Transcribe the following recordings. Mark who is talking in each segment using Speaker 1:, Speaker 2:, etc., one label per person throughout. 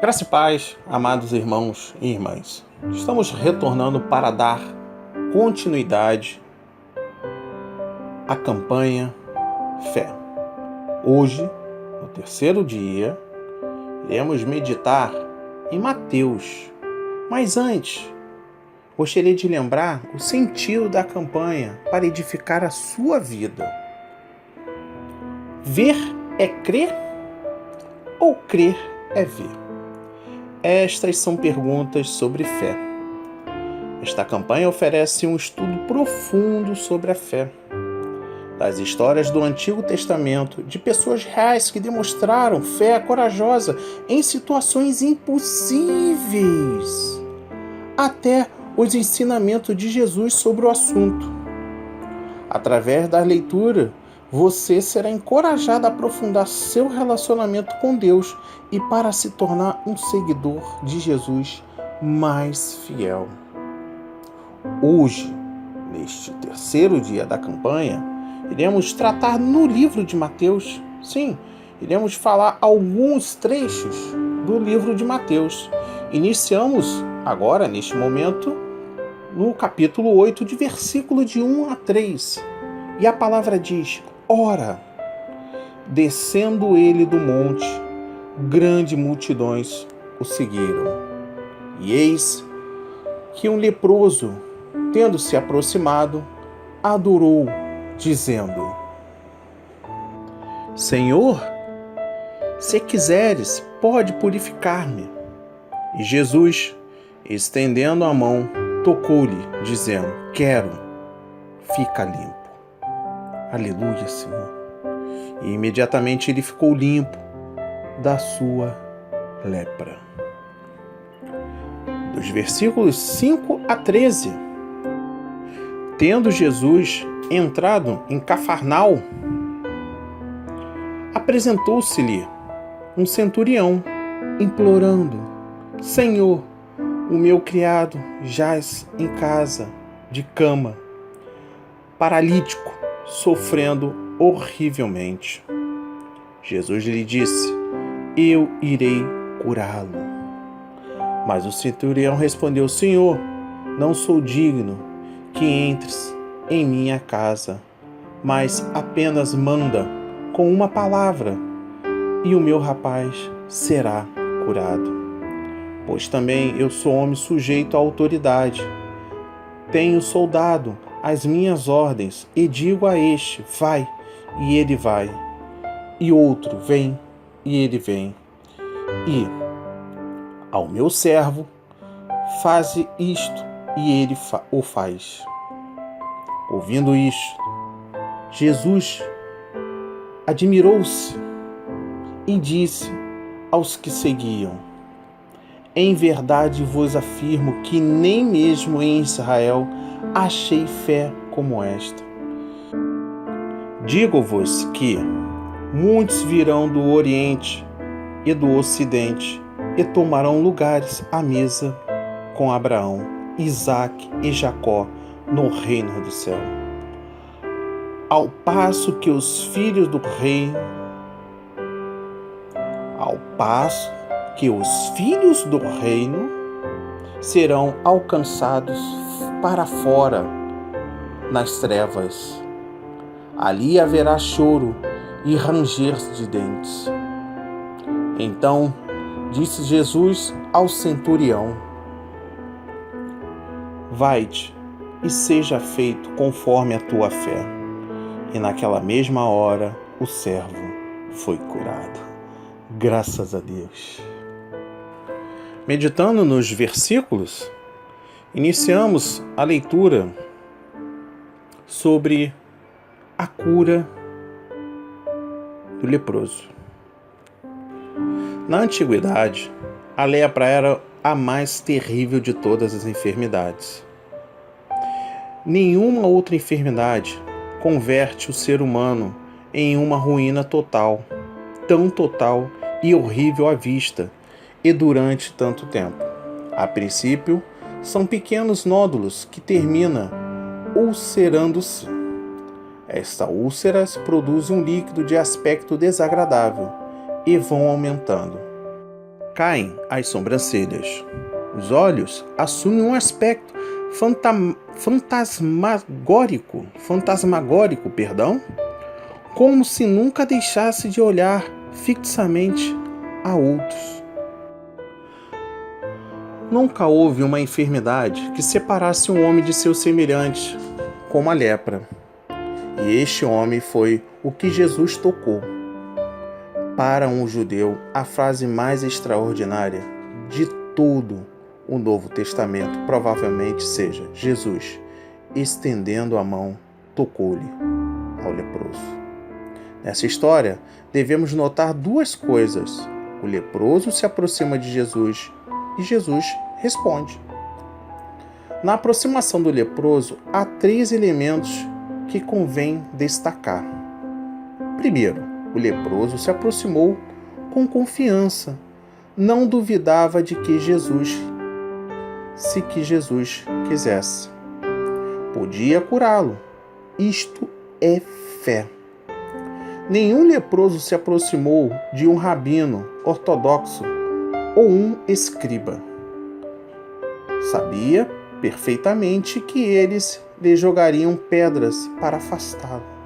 Speaker 1: Graça e paz, amados irmãos e irmãs. Estamos retornando para dar continuidade à campanha Fé. Hoje, no terceiro dia, iremos meditar em Mateus. Mas antes, gostaria de lembrar o sentido da campanha para edificar a sua vida. Ver é crer ou crer é ver? Estas são perguntas sobre fé. Esta campanha oferece um estudo profundo sobre a fé, das histórias do Antigo Testamento, de pessoas reais que demonstraram fé corajosa em situações impossíveis, até os ensinamentos de Jesus sobre o assunto. Através da leitura, você será encorajado a aprofundar seu relacionamento com Deus e para se tornar um seguidor de Jesus mais fiel. Hoje, neste terceiro dia da campanha, iremos tratar no livro de Mateus. Sim, iremos falar alguns trechos do livro de Mateus. Iniciamos agora, neste momento, no capítulo 8, de versículo de 1 a 3. E a palavra diz: Ora, descendo ele do monte, grandes multidões o seguiram. E eis que um leproso, tendo se aproximado, adorou, dizendo: Senhor, se quiseres, pode purificar-me. E Jesus, estendendo a mão, tocou-lhe, dizendo: Quero, fica limpo. Aleluia, Senhor. E imediatamente ele ficou limpo da sua lepra. Dos versículos 5 a 13. Tendo Jesus entrado em Cafarnaum, apresentou-se-lhe um centurião, implorando: Senhor, o meu criado jaz em casa de cama, paralítico, sofrendo horrivelmente. Jesus lhe disse: Eu irei curá-lo. Mas o centurião respondeu: Senhor, não sou digno que entres em minha casa, mas apenas manda com uma palavra, e o meu rapaz será curado. Pois também eu sou homem sujeito à autoridade. Tenho soldado às minhas ordens, e digo a este: vai, e ele vai, e outro: vem, e ele vem, e ao meu servo: faze isto, e ele o faz. Ouvindo isto, Jesus admirou-se e disse aos que seguiam: Em verdade vos afirmo que nem mesmo em Israel achei fé como esta. Digo-vos que muitos virão do Oriente e do Ocidente e tomarão lugares à mesa com Abraão, Isaque e Jacó no reino do céu. Ao passo que os filhos do reino serão alcançados para fora nas trevas. Ali haverá choro e ranger de dentes. Então disse Jesus ao centurião: Vai-te e seja feito conforme a tua fé. E naquela mesma hora o servo foi curado. Graças a Deus. Meditando nos versículos, iniciamos a leitura sobre a cura do leproso. Na antiguidade, a lepra era a mais terrível de todas as enfermidades. Nenhuma outra enfermidade converte o ser humano em uma ruína total, tão total e horrível à vista e durante tanto tempo. A princípio, são pequenos nódulos que terminam ulcerando-se. Estas úlceras produzem um líquido de aspecto desagradável e vão aumentando. caem as sobrancelhas. Os olhos assumem um aspecto fantasmagórico, como se nunca deixasse de olhar fixamente a outros. Nunca houve uma enfermidade que separasse um homem de seu semelhante, como a lepra. E este homem foi o que Jesus tocou. Para um judeu, a frase mais extraordinária de todo o Novo Testamento provavelmente seja: Jesus, estendendo a mão, tocou-lhe ao leproso. Nessa história, devemos notar duas coisas. O leproso se aproxima de Jesus e Jesus responde. Na aproximação do leproso, há 3 elementos que convém destacar. Primeiro, o leproso se aproximou com confiança. Não duvidava de que Jesus quisesse, podia curá-lo. Isto é fé. Nenhum leproso se aproximou de um rabino ortodoxo ou um escriba. Sabia perfeitamente que eles lhe jogariam pedras para afastá-lo.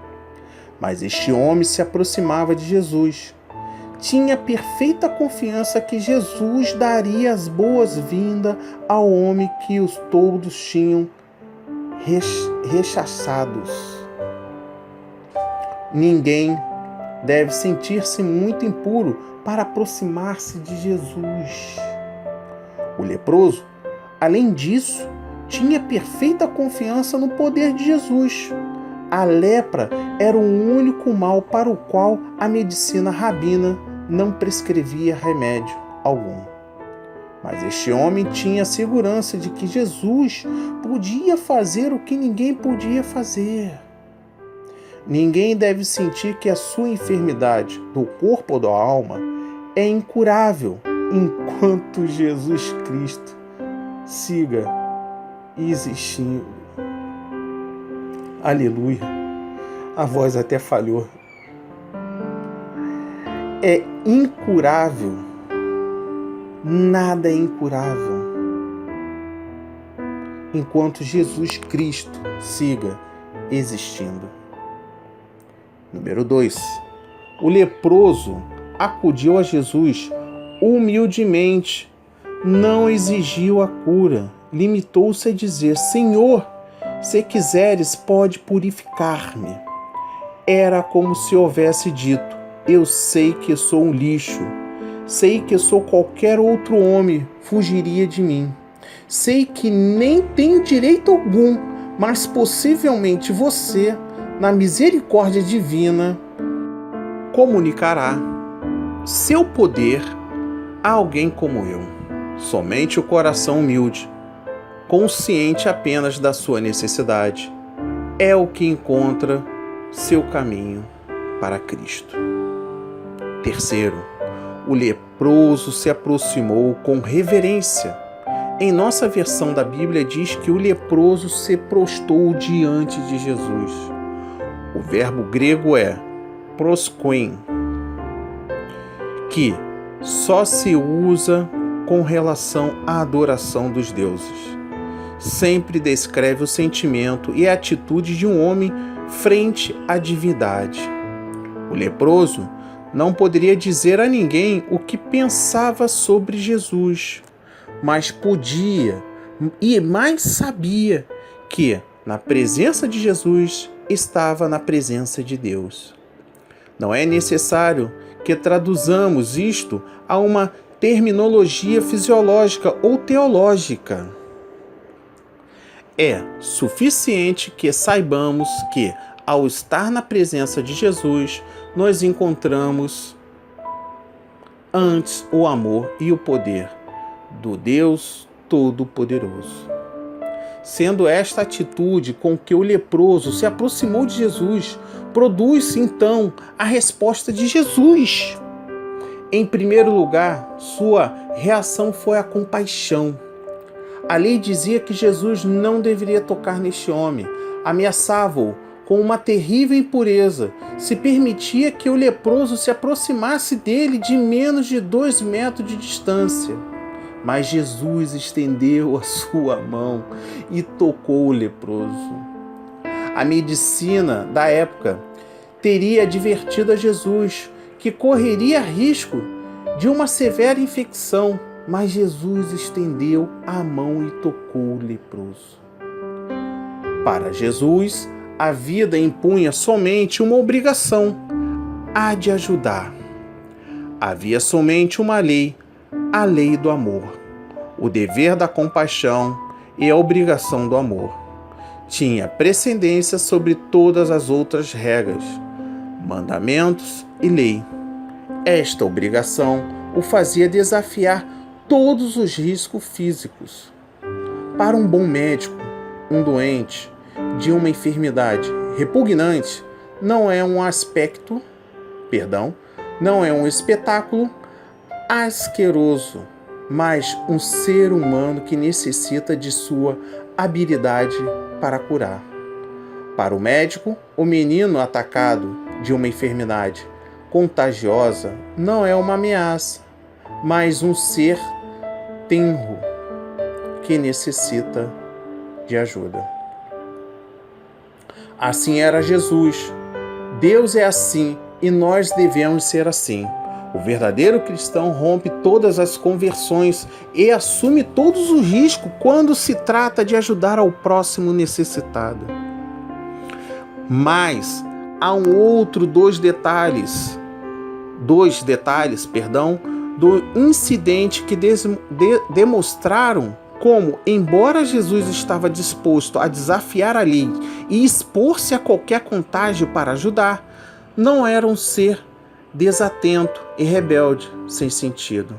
Speaker 1: Mas este homem se aproximava de Jesus. Tinha perfeita confiança que Jesus daria as boas-vindas ao homem que os todos tinham rechaçados. Ninguém deve sentir-se muito impuro para aproximar-se de Jesus. O leproso, além disso, tinha perfeita confiança no poder de Jesus. A lepra era o único mal para o qual a medicina rabina não prescrevia remédio algum. Mas este homem tinha a segurança de que Jesus podia fazer o que ninguém podia fazer. Ninguém deve sentir que a sua enfermidade, do corpo ou da alma, é incurável enquanto Jesus Cristo siga existindo. Aleluia. A voz até falhou. É incurável. Nada é incurável enquanto Jesus Cristo siga existindo. Número 2. O leproso acudiu a Jesus humildemente. Não exigiu a cura. Limitou-se a dizer: Senhor, se quiseres, pode purificar-me. Era como se houvesse dito: eu sei que sou um lixo. Sei que sou qualquer outro homem, fugiria de mim. Sei que nem tenho direito algum, mas possivelmente você, na misericórdia divina, comunicará seu poder a alguém como eu. Somente o coração humilde, consciente apenas da sua necessidade, é o que encontra seu caminho para Cristo. Terceiro, o leproso se aproximou com reverência. Em nossa versão da Bíblia diz que o leproso se prostrou diante de Jesus. O verbo grego é proskoin, que só se usa com relação à adoração dos deuses. Sempre descreve o sentimento e a atitude de um homem frente à divindade. O leproso não poderia dizer a ninguém o que pensava sobre Jesus, mas podia e mais sabia que na presença de Jesus estava na presença de Deus. Não é necessário que traduzamos isto a uma terminologia fisiológica ou teológica. É suficiente que saibamos que, ao estar na presença de Jesus, nós encontramos antes o amor e o poder do Deus Todo-Poderoso. Sendo esta atitude com que o leproso se aproximou de Jesus, produz-se então a resposta de Jesus. Em primeiro lugar, sua reação foi a compaixão. A lei dizia que Jesus não deveria tocar neste homem, ameaçava-o com uma terrível impureza, se permitia que o leproso se aproximasse dele de menos de 2 metros de distância. Mas Jesus estendeu a sua mão e tocou o leproso. A medicina da época teria advertido a Jesus que correria risco de uma severa infecção, mas Jesus estendeu a mão e tocou o leproso. Para Jesus, a vida impunha somente uma obrigação, a de ajudar. Havia somente uma lei, a lei do amor, o dever da compaixão e a obrigação do amor. Tinha precedência sobre todas as outras regras, mandamentos e lei. Esta obrigação o fazia desafiar todos os riscos físicos. Para um bom médico, um doente de uma enfermidade repugnante não é um espetáculo asqueroso, mas um ser humano que necessita de sua habilidade para curar. Para o médico, o menino atacado de uma enfermidade contagiosa não é uma ameaça, mas um ser tenro que necessita de ajuda. Assim era Jesus. Deus é assim e nós devemos ser assim. O verdadeiro cristão rompe todas as conversões e assume todos os riscos quando se trata de ajudar ao próximo necessitado. Mas há dois detalhes do incidente que demonstraram como, embora Jesus estava disposto a desafiar a lei e expor-se a qualquer contágio para ajudar, não era um ser desatento e rebelde sem sentido,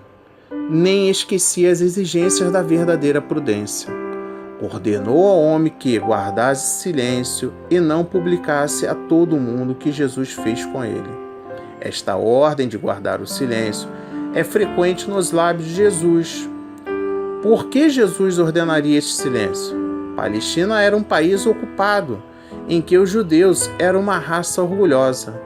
Speaker 1: nem esquecia as exigências da verdadeira prudência. Ordenou ao homem que guardasse silêncio e não publicasse a todo mundo o que Jesus fez com ele. Esta ordem de guardar o silêncio é frequente nos lábios de Jesus. Por que Jesus ordenaria este silêncio? Palestina era um país ocupado, em que os judeus eram uma raça orgulhosa.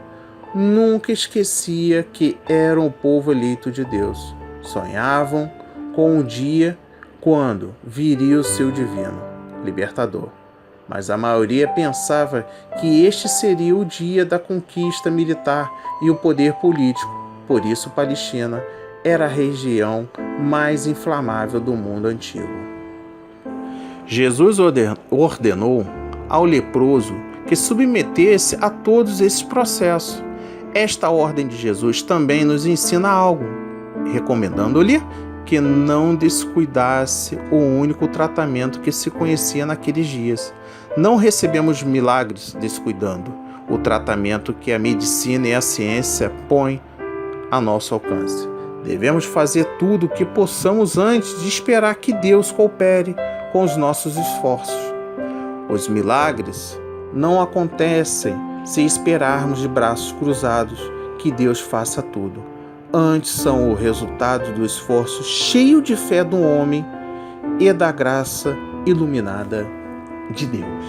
Speaker 1: Nunca esquecia que eram o povo eleito de Deus. Sonhavam com o dia quando viria o seu divino libertador. Mas a maioria pensava que este seria o dia da conquista militar e o poder político. Por isso, Palestina era a região mais inflamável do mundo antigo. Jesus ordenou ao leproso que submetesse a todos esses processos. Esta ordem de Jesus também nos ensina algo, recomendando-lhe que não descuidasse o único tratamento que se conhecia naqueles dias. Não recebemos milagres descuidando o tratamento que a medicina e a ciência põem a nosso alcance. Devemos fazer tudo o que possamos antes de esperar que Deus coopere com os nossos esforços. Os milagres não acontecem se esperarmos de braços cruzados que Deus faça tudo. Antes são o resultado do esforço cheio de fé do homem e da graça iluminada de Deus.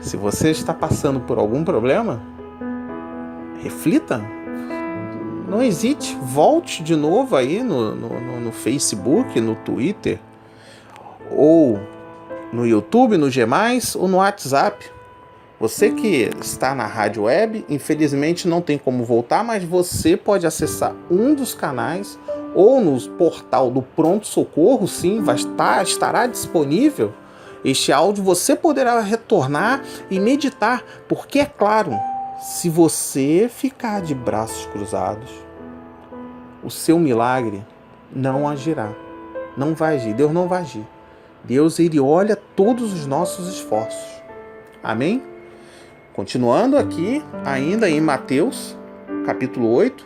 Speaker 1: Se você está passando por algum problema, reflita. Não hesite, volte de novo aí no Facebook, no Twitter, ou no YouTube, no G+, ou no WhatsApp. Você que está na rádio web, infelizmente não tem como voltar, mas você pode acessar um dos canais ou no portal do Pronto Socorro, sim, estará disponível este áudio. Você poderá retornar e meditar, porque é claro, se você ficar de braços cruzados, o seu milagre não agirá, não vai agir, Deus não vai agir. Deus, ele olha todos os nossos esforços. Amém? Continuando aqui, ainda em Mateus, capítulo 8,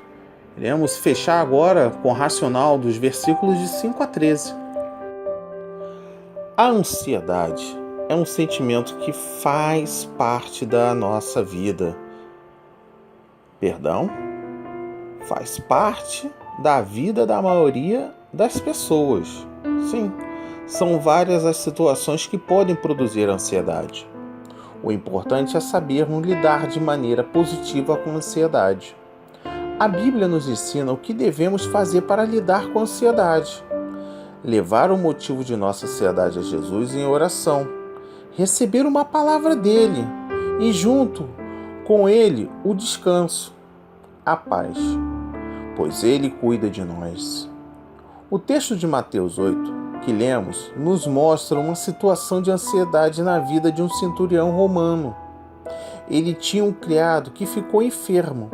Speaker 1: iremos fechar agora com o racional dos versículos de 5 a 13. A ansiedade é um sentimento que faz parte da nossa vida. Faz parte da vida da maioria das pessoas. Sim, são várias as situações que podem produzir ansiedade. O importante é sabermos lidar de maneira positiva com a ansiedade. A Bíblia nos ensina o que devemos fazer para lidar com a ansiedade. Levar o motivo de nossa ansiedade a Jesus em oração. Receber uma palavra dele e, junto com ele, o descanso, a paz, pois ele cuida de nós. O texto de Mateus 8, que lemos, nos mostra uma situação de ansiedade na vida de um centurião romano. Ele tinha um criado que ficou enfermo.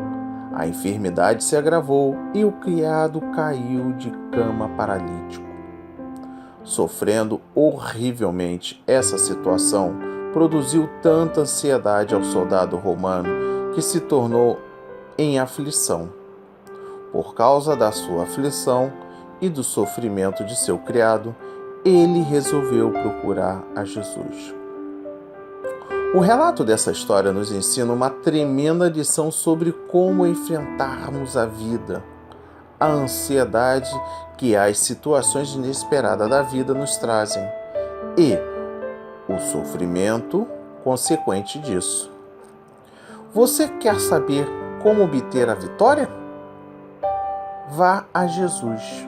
Speaker 1: A enfermidade se agravou e o criado caiu de cama paralítico. Sofrendo horrivelmente, essa situação produziu tanta ansiedade ao soldado romano que se tornou em aflição. Por causa da sua aflição e do sofrimento de seu criado, ele resolveu procurar a Jesus. O relato dessa história nos ensina uma tremenda lição sobre como enfrentarmos a vida, a ansiedade que as situações inesperadas da vida nos trazem e o sofrimento consequente disso. Você quer saber como obter a vitória? Vá a Jesus.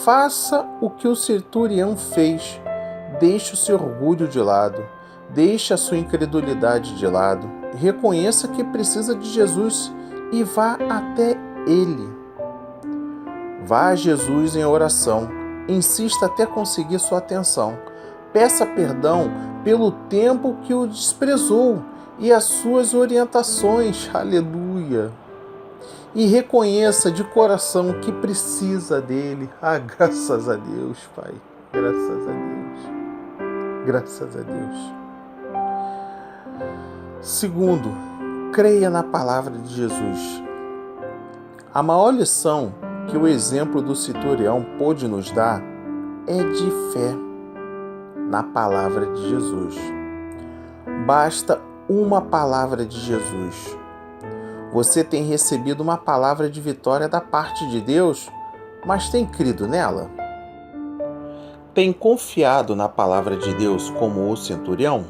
Speaker 1: Faça o que o centurião fez. Deixe o seu orgulho de lado. Deixe a sua incredulidade de lado. Reconheça que precisa de Jesus e vá até Ele. Vá a Jesus em oração. Insista até conseguir sua atenção. Peça perdão pelo tempo que o desprezou e as suas orientações. Aleluia! E reconheça de coração que precisa dele. Graças a Deus, Pai. Graças a Deus. Graças a Deus. Segundo, creia na palavra de Jesus. A maior lição que o exemplo do centurião pôde nos dar é de fé na palavra de Jesus. Basta uma palavra de Jesus. Você tem recebido uma palavra de vitória da parte de Deus, mas tem crido nela? Tem confiado na palavra de Deus como o centurião?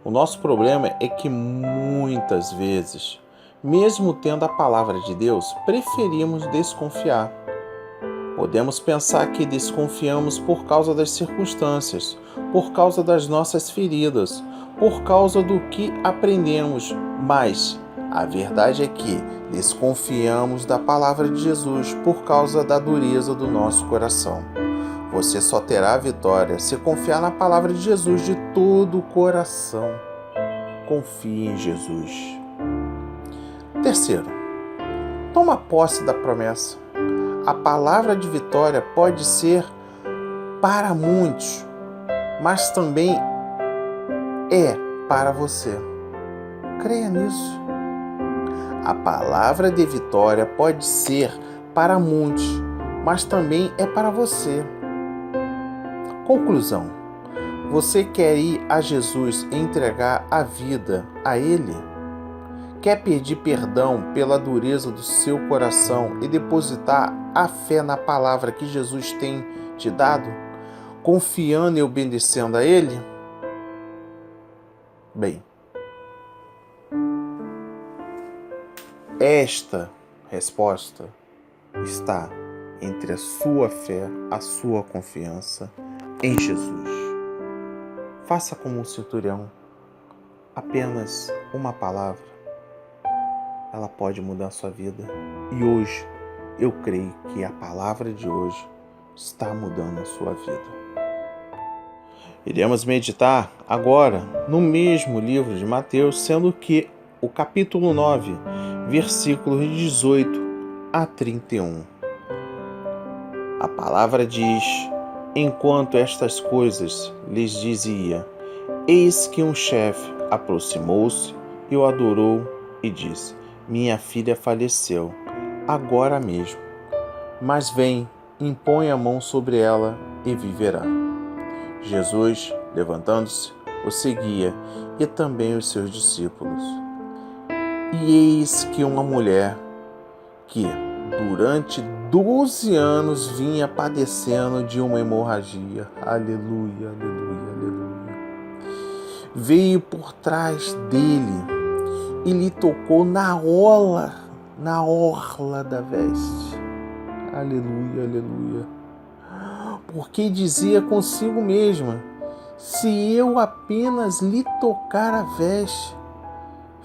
Speaker 1: O nosso problema é que muitas vezes, mesmo tendo a palavra de Deus, preferimos desconfiar. Podemos pensar que desconfiamos por causa das circunstâncias, por causa das nossas feridas, por causa do que aprendemos, mas a verdade é que desconfiamos da palavra de Jesus por causa da dureza do nosso coração. Você só terá vitória se confiar na palavra de Jesus de todo o coração. Confie em Jesus. Terceiro, toma posse da promessa. A palavra de vitória pode ser para muitos, mas também é para você. Creia nisso. A palavra de vitória pode ser para muitos, mas também é para você. Conclusão: você quer ir a Jesus e entregar a vida a Ele? Quer pedir perdão pela dureza do seu coração e depositar a fé na palavra que Jesus tem te dado, confiando e obedecendo a Ele? Bem, esta resposta está entre a sua fé, a sua confiança em Jesus. Faça como o centurião. Apenas uma palavra, ela pode mudar a sua vida. E hoje, eu creio que a palavra de hoje está mudando a sua vida. Iremos meditar agora no mesmo livro de Mateus, sendo que o capítulo 9, versículos 18 a 31. A palavra diz: enquanto estas coisas lhes dizia, eis que um chefe aproximou-se e o adorou e disse: minha filha faleceu, agora mesmo, mas vem, impõe a mão sobre ela e viverá. Jesus, levantando-se, o seguia, e também os seus discípulos. E eis que uma mulher que durante 12 anos vinha padecendo de uma hemorragia, aleluia, aleluia, aleluia, veio por trás dele e lhe tocou na orla da veste. Aleluia, aleluia. Porque dizia consigo mesma: se eu apenas lhe tocar a veste,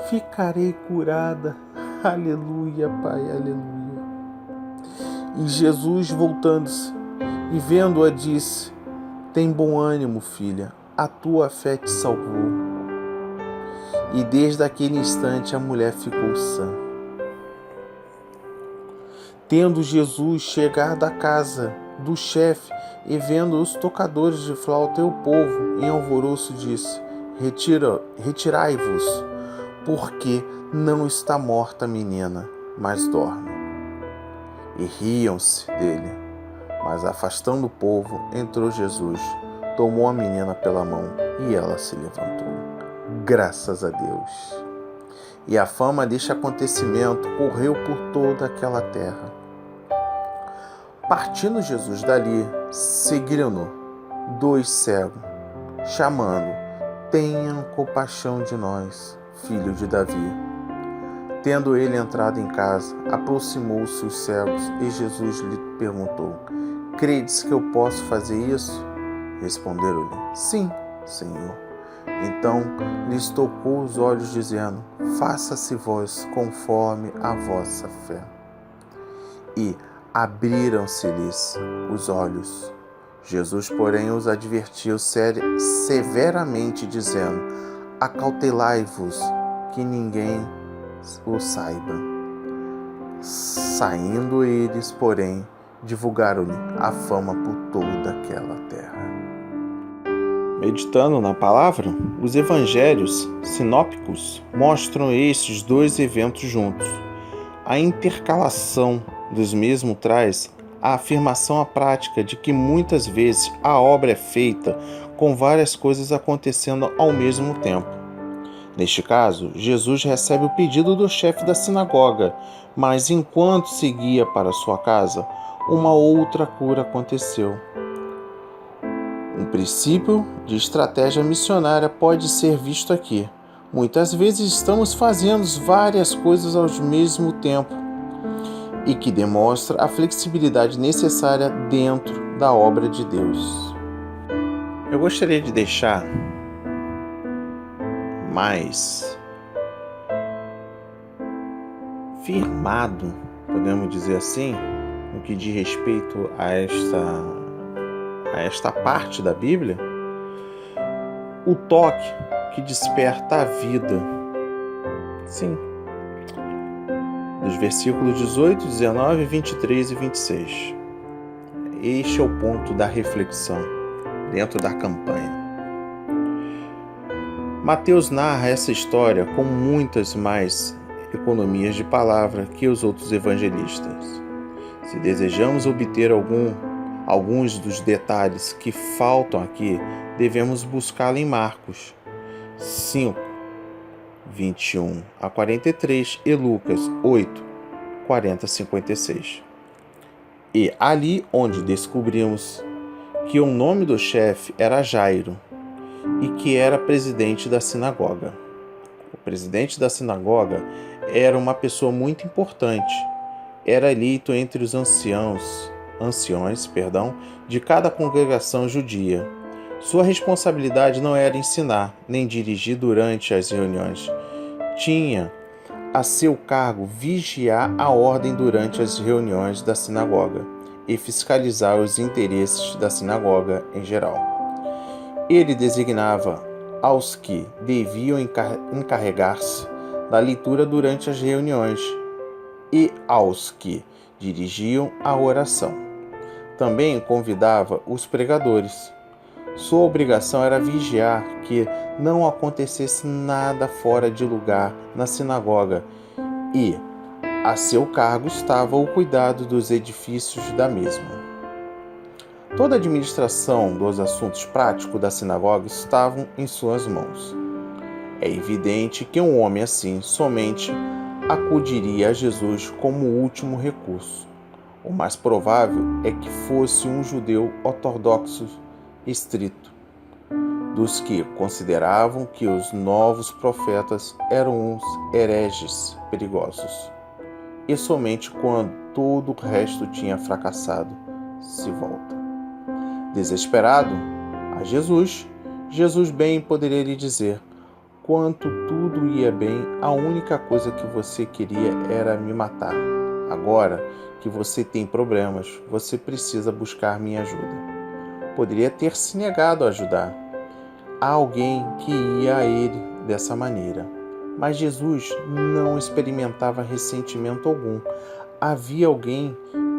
Speaker 1: ficarei curada. Aleluia, Pai, aleluia. E Jesus, voltando-se e vendo-a, disse: tem bom ânimo, filha, a tua fé te salvou. E desde aquele instante a mulher ficou sã. Tendo Jesus chegado à casa do chefe e vendo os tocadores de flauta e o povo em alvoroço, disse: retirai-vos, porque não está morta a menina, mas dorme. E riam-se dele. Mas afastando o povo, entrou Jesus, tomou a menina pela mão e ela se levantou. Graças a Deus. E a fama deste acontecimento correu por toda aquela terra. Partindo Jesus dali, seguiram-no 2 cegos, chamando: tenham compaixão de nós, filho de Davi. Tendo ele entrado em casa, aproximou-se os cegos e Jesus lhe perguntou: credes que eu posso fazer isso? Responderam-lhe: sim, Senhor. Então lhes tocou os olhos, dizendo: faça-se-vos conforme a vossa fé. E abriram-se-lhes os olhos. Jesus, porém, os advertiu severamente, dizendo: acautelai-vos, que ninguém o saiba. Saindo eles, porém, divulgaram-lhe a fama por toda aquela terra. Meditando na palavra, os evangelhos sinópticos mostram estes 2 eventos juntos. A intercalação dos mesmos traz a afirmação à prática de que muitas vezes a obra é feita com várias coisas acontecendo ao mesmo tempo. Neste caso, Jesus recebe o pedido do chefe da sinagoga, mas enquanto seguia para sua casa, uma outra cura aconteceu. Um princípio de estratégia missionária pode ser visto aqui. Muitas vezes estamos fazendo várias coisas ao mesmo tempo e que demonstra a flexibilidade necessária dentro da obra de Deus. Eu gostaria de deixar mais firmado, podemos dizer assim, no que diz respeito a esta parte da Bíblia, o toque que desperta a vida. Sim. Dos versículos 18, 19, 23 e 26. Este é o ponto da reflexão dentro da campanha. Mateus narra essa história com muitas mais economias de palavra que os outros evangelistas. Se desejamos obter alguns dos detalhes que faltam aqui, devemos buscá-lo em Marcos 5, 21 a 43 e Lucas 8, 40 a 56. E ali onde descobrimos que o nome do chefe era Jairo e que era presidente da sinagoga. O presidente da sinagoga era uma pessoa muito importante. Era eleito entre os anciões, de cada congregação judia. Sua responsabilidade não era ensinar, nem dirigir durante as reuniões. Tinha a seu cargo vigiar a ordem durante as reuniões da sinagoga e fiscalizar os interesses da sinagoga em geral. Ele designava aos que deviam encarregar-se da leitura durante as reuniões e aos que dirigiam a oração. Também convidava os pregadores. Sua obrigação era vigiar que não acontecesse nada fora de lugar na sinagoga e, a seu cargo, estava o cuidado dos edifícios da mesma. Toda a administração dos assuntos práticos da sinagoga estavam em suas mãos. É evidente que um homem assim somente acudiria a Jesus como último recurso. O mais provável é que fosse um judeu ortodoxo estrito. dos que consideravam que os novos profetas eram uns hereges perigosos. E somente quando todo o resto tinha fracassado, se volta. Desesperado a Jesus bem poderia lhe dizer: quanto tudo ia bem, a única coisa que você queria era me matar. Agora que você tem problemas, você precisa buscar minha ajuda. Poderia ter se negado a ajudar alguém que ia a ele dessa maneira. Mas Jesus não experimentava ressentimento algum. Havia alguém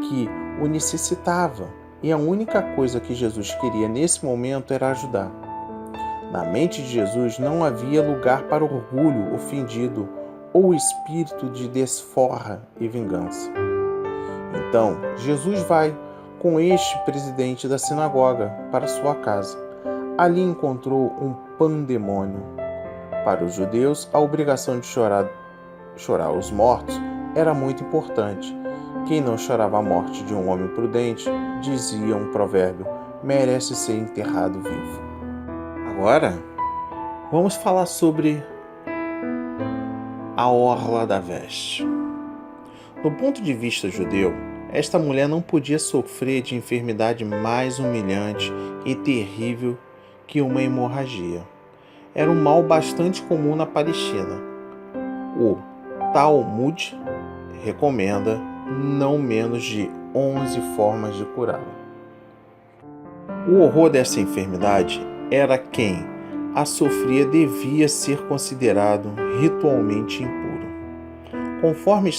Speaker 1: que o necessitava, e a única coisa que Jesus queria nesse momento era ajudar. Na mente de Jesus não havia lugar para orgulho ofendido ou espírito de desforra e vingança. Então, Jesus vai com este presidente da sinagoga para sua casa. Ali encontrou um pandemônio. Para os judeus, a obrigação de chorar os mortos era muito importante. Quem não chorava a morte de um homem prudente, dizia um provérbio, merece ser enterrado vivo. Agora, vamos falar sobre a orla da veste. Do ponto de vista judeu, esta mulher não podia sofrer de enfermidade mais humilhante e terrível que uma hemorragia. Era um mal bastante comum na Palestina. O Talmud recomenda não menos de 11 formas de curá-la. O horror dessa enfermidade era quem a sofria devia ser considerado ritualmente impuro. Conforme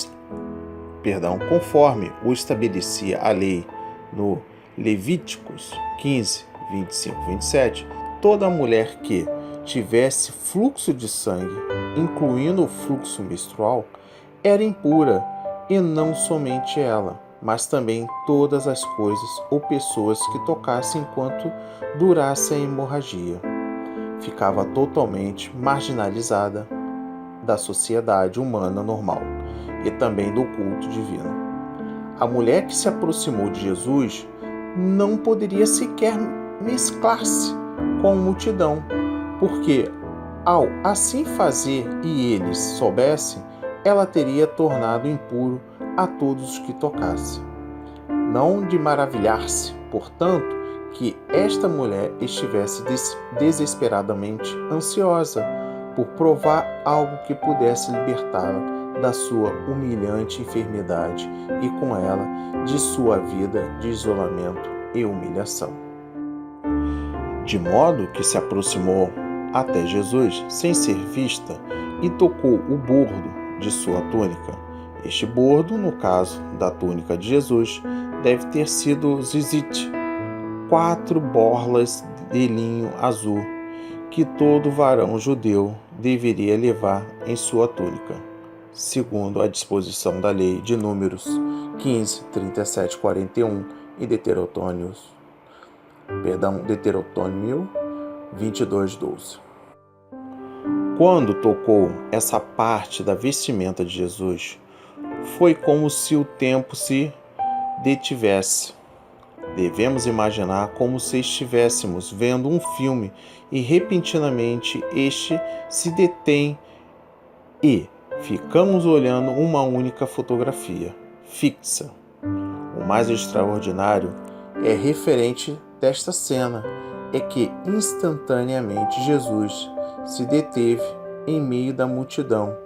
Speaker 1: o estabelecia a lei no Levíticos 15, 25 e 27, toda mulher que tivesse fluxo de sangue, incluindo o fluxo menstrual, era impura, e não somente ela, mas também todas as coisas ou pessoas que tocassem enquanto durasse a hemorragia. Ficava totalmente marginalizada da sociedade humana normal e também do culto divino. A mulher que se aproximou de Jesus não poderia sequer mesclar-se com a multidão, porque ao assim fazer e eles soubessem, ela teria tornado impuro a todos os que tocasse. Não de maravilhar-se, portanto, que esta mulher estivesse desesperadamente ansiosa por provar algo que pudesse libertá-la da sua humilhante enfermidade e com ela de sua vida de isolamento e humilhação. De modo que se aproximou até Jesus sem ser vista e tocou o bordo de sua túnica. Este bordo, no caso da túnica de Jesus, deve ter sido zizite, 4 borlas de linho azul, que todo varão judeu deveria levar em sua túnica, segundo a disposição da lei de Números 15, 37, 41 e Deuteronômio 22, 12. Quando tocou essa parte da vestimenta de Jesus, foi como se o tempo se detivesse. Devemos imaginar como se estivéssemos vendo um filme e repentinamente este se detém e ficamos olhando uma única fotografia, fixa. O mais extraordinário é referente desta cena é que instantaneamente Jesus se deteve em meio da multidão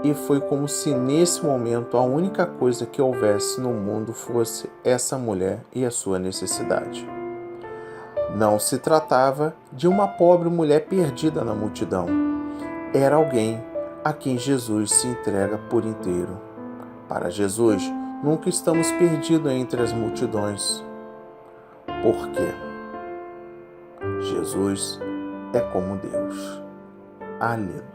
Speaker 1: e foi como se nesse momento a única coisa que houvesse no mundo fosse essa mulher e a sua necessidade. Não se tratava de uma pobre mulher perdida na multidão. Era alguém a quem Jesus se entrega por inteiro. Para Jesus, nunca estamos perdidos entre as multidões. Por quê? Jesus é como Deus. Aleluia.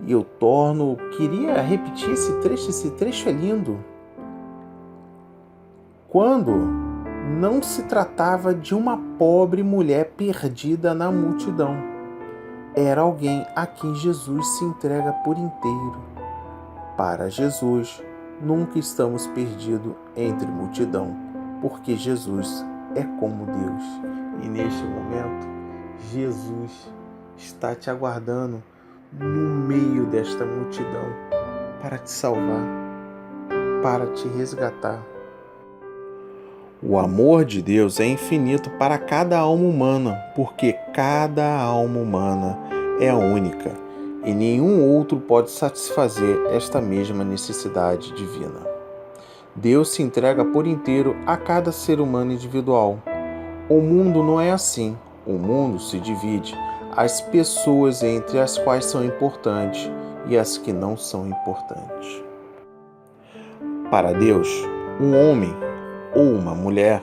Speaker 1: E eu queria repetir esse trecho é lindo. Quando não se tratava de uma pobre mulher perdida na multidão, era alguém a quem Jesus se entrega por inteiro. Para Jesus, nunca estamos perdidos entre multidão, porque Jesus é como Deus. E neste momento, Jesus está te aguardando no meio desta multidão para te salvar, para te resgatar. O amor de Deus é infinito para cada alma humana, porque cada alma humana é única e nenhum outro pode satisfazer esta mesma necessidade divina. Deus se entrega por inteiro a cada ser humano individual. O mundo não é assim. O mundo se divide as pessoas entre as quais são importantes e as que não são importantes. Para Deus, um homem ou uma mulher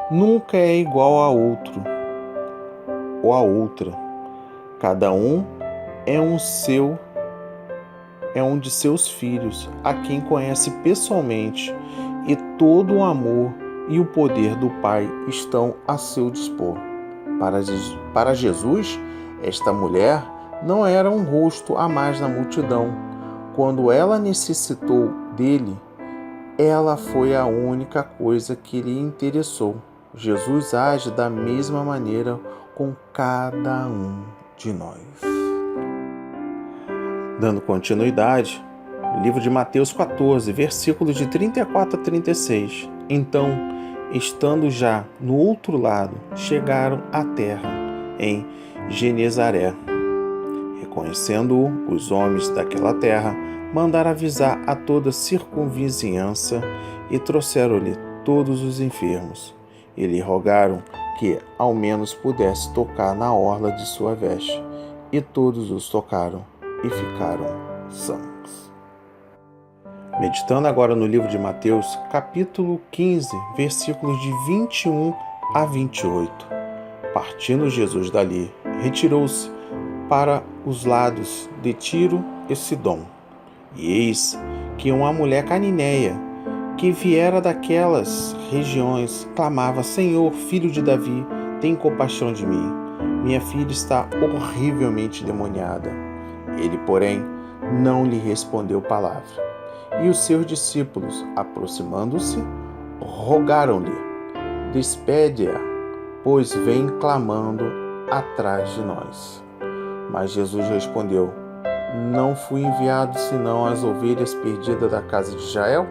Speaker 1: nunca é igual a outro ou a outra. Cada um é um de seus filhos, a quem conhece pessoalmente, e todo o amor e o poder do Pai estão a seu dispor. Para Jesus, esta mulher não era um rosto a mais na multidão. Quando ela necessitou dele, ela foi a única coisa que lhe interessou. Jesus age da mesma maneira com cada um de nós. Dando continuidade, livro de Mateus 14, versículos de 34 a 36. Então, estando já no outro lado, chegaram à terra, em Genezaré. Reconhecendo-o, os homens daquela terra mandaram avisar a toda a circunvizinhança e trouxeram-lhe todos os enfermos. E lhe rogaram que ao menos pudesse tocar na orla de sua veste. E todos os tocaram e ficaram sãos. Meditando agora no livro de Mateus, capítulo 15, versículos de 21 a 28. Partindo Jesus dali, retirou-se para os lados de Tiro e Sidom. E eis que uma mulher cananeia, que viera daquelas regiões, clamava: Senhor, filho de Davi, tem compaixão de mim. Minha filha está horrivelmente demoniada. Ele, porém, não lhe respondeu palavra. E os seus discípulos, aproximando-se, rogaram-lhe: Despede-a, pois vem clamando atrás de nós. Mas Jesus respondeu: Não fui enviado senão às ovelhas perdidas da casa de Israel?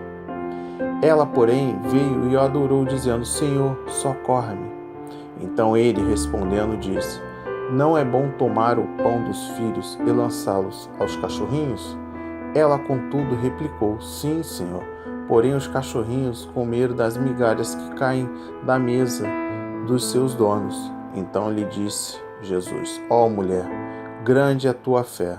Speaker 1: Ela, porém, veio e o adorou, dizendo: Senhor, socorre-me. Então ele, respondendo, disse: Não é bom tomar o pão dos filhos e lançá-los aos cachorrinhos? Ela, contudo, replicou: Sim, Senhor, porém os cachorrinhos comeram das migalhas que caem da mesa dos seus donos. Então lhe disse Jesus: Ó mulher, grande é a tua fé,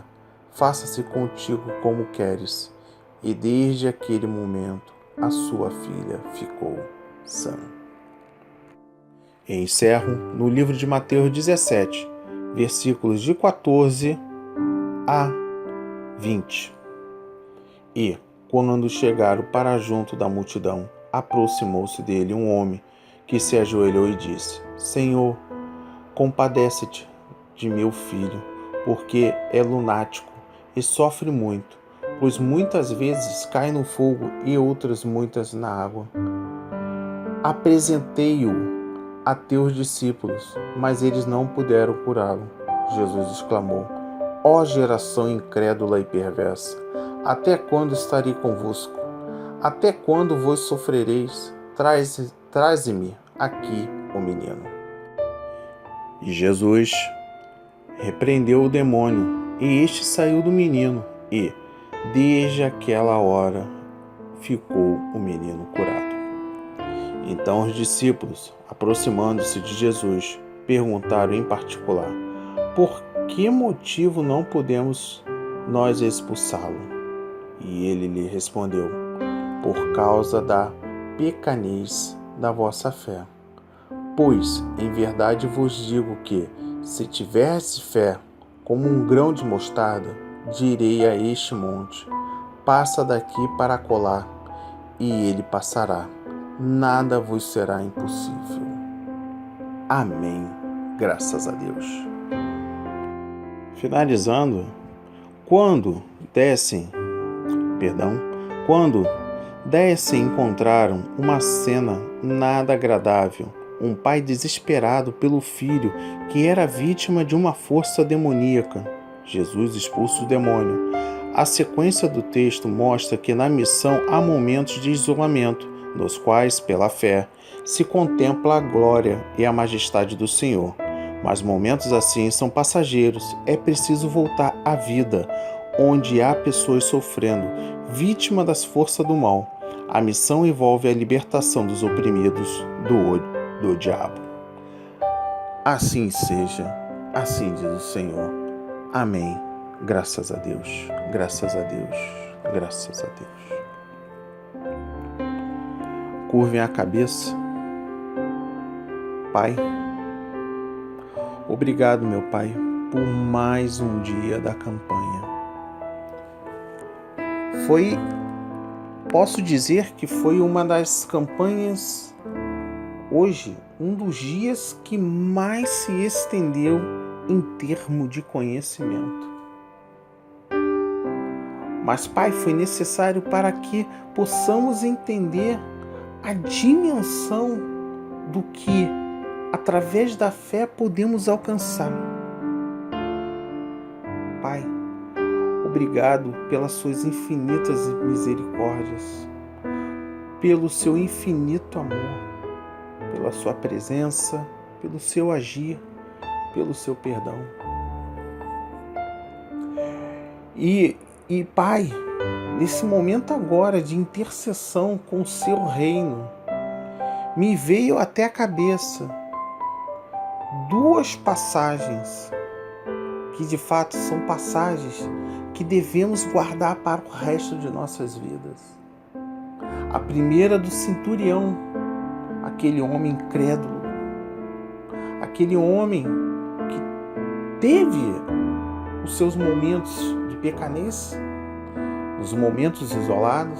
Speaker 1: faça-se contigo como queres. E desde aquele momento a sua filha ficou sã. E encerro no livro de Mateus 17, versículos de 14 a 20. E, quando chegaram para junto da multidão, aproximou-se dele um homem que se ajoelhou e disse: Senhor, compadece-te de meu filho, porque é lunático e sofre muito, pois muitas vezes cai no fogo e outras muitas na água. Apresentei-o a teus discípulos, mas eles não puderam curá-lo. Jesus exclamou: Ó geração incrédula e perversa, até quando estarei convosco? Até quando vos sofrereis? Traze-me aqui o menino. E Jesus repreendeu o demônio, e este saiu do menino, e, desde aquela hora, ficou o menino curado. Então os discípulos, aproximando-se de Jesus, perguntaram em particular: Por que motivo não podemos nós expulsá-lo? E ele lhe respondeu: Por causa da pequenez da vossa fé. Pois, em verdade vos digo que, se tivesse fé como um grão de mostarda, direi a este monte: Passa daqui para acolá, e ele passará. Nada vos será impossível. Amém. Graças a Deus. Finalizando, quando dessem encontraram uma cena nada agradável, um pai desesperado pelo filho que era vítima de uma força demoníaca. Jesus expulsa o demônio. A sequência do texto mostra que na missão há momentos de isolamento, nos quais, pela fé, se contempla a glória e a majestade do Senhor. Mas momentos assim são passageiros. É preciso voltar à vida, onde há pessoas sofrendo, vítima das forças do mal. A missão envolve a libertação dos oprimidos do diabo. Assim seja, assim diz o Senhor. Amém. Graças a Deus, graças a Deus, graças a Deus. Curvem a cabeça. Pai, obrigado, meu Pai, por mais um dia da campanha. Posso dizer que foi uma das campanhas, hoje, um dos dias que mais se estendeu em termos de conhecimento. Mas, Pai, foi necessário para que possamos entender a dimensão do que, através da fé, podemos alcançar. Pai, obrigado pelas suas infinitas misericórdias, pelo seu infinito amor, pela sua presença, pelo seu agir, pelo seu perdão. E Pai, nesse momento agora de intercessão com o seu reino, me veio até a cabeça duas passagens que de fato são passagens que devemos guardar para o resto de nossas vidas. A primeira do centurião, aquele homem incrédulo, aquele homem que teve os seus momentos de pequenez, os momentos isolados,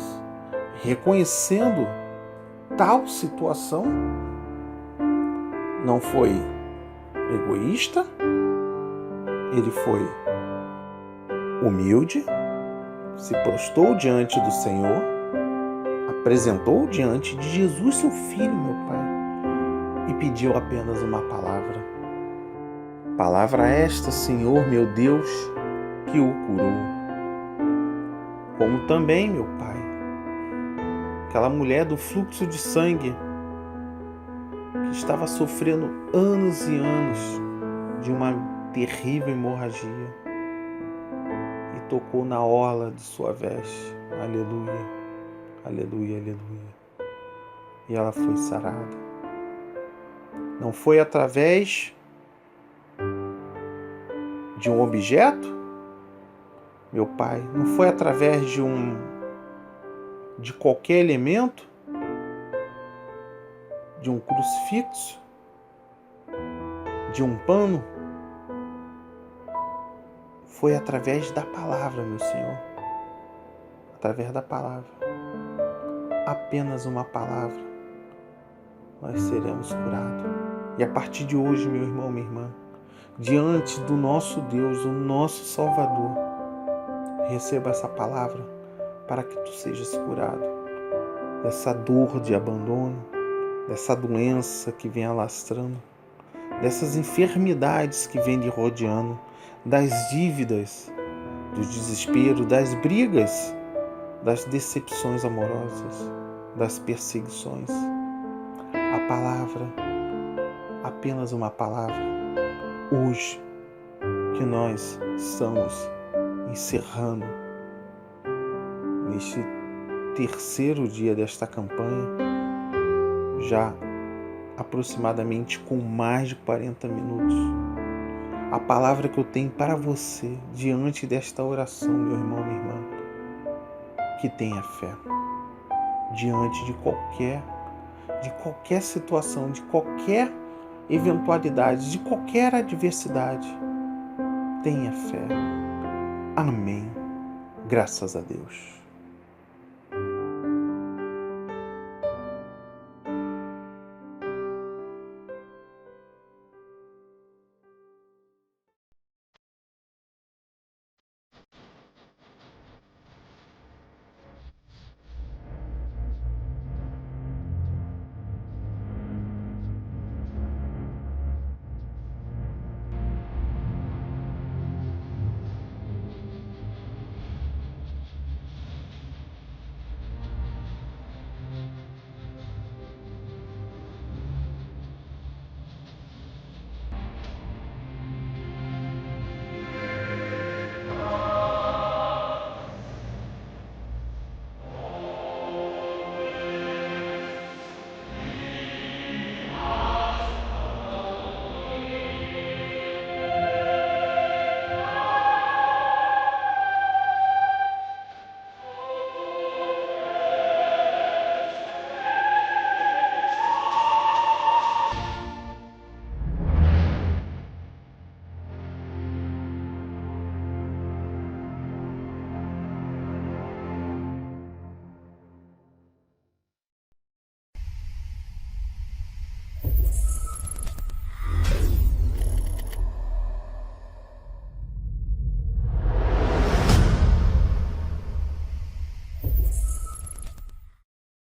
Speaker 1: reconhecendo tal situação, não foi egoísta, ele foi humilde, se prostrou diante do Senhor, apresentou diante de Jesus, seu Filho, meu Pai, e pediu apenas uma palavra. Palavra esta, Senhor, meu Deus, que o curou. Como também, meu Pai, aquela mulher do fluxo de sangue que estava sofrendo anos e anos de uma terrível hemorragia e tocou na orla de sua veste. Aleluia, aleluia, aleluia. E ela foi sarada. Não foi através de um objeto, meu Pai, não foi através de qualquer elemento, de um crucifixo, de um pano, foi através da palavra, meu Senhor, através da palavra, apenas uma palavra, nós seremos curados. E a partir de hoje, meu irmão, minha irmã, diante do nosso Deus, o nosso Salvador, receba essa palavra para que tu sejas curado dessa dor de abandono, dessa doença que vem alastrando, dessas enfermidades que vem lhe rodeando, das dívidas, do desespero, das brigas, das decepções amorosas, das perseguições. A palavra, apenas uma palavra, hoje, que nós estamos encerrando neste terceiro dia desta campanha, já aproximadamente com mais de 40 minutos. A palavra que eu tenho para você diante desta oração, meu irmão, minha irmã, que tenha fé diante de qualquer situação, de qualquer eventualidade, de qualquer adversidade. Tenha fé. Amém. Graças a Deus.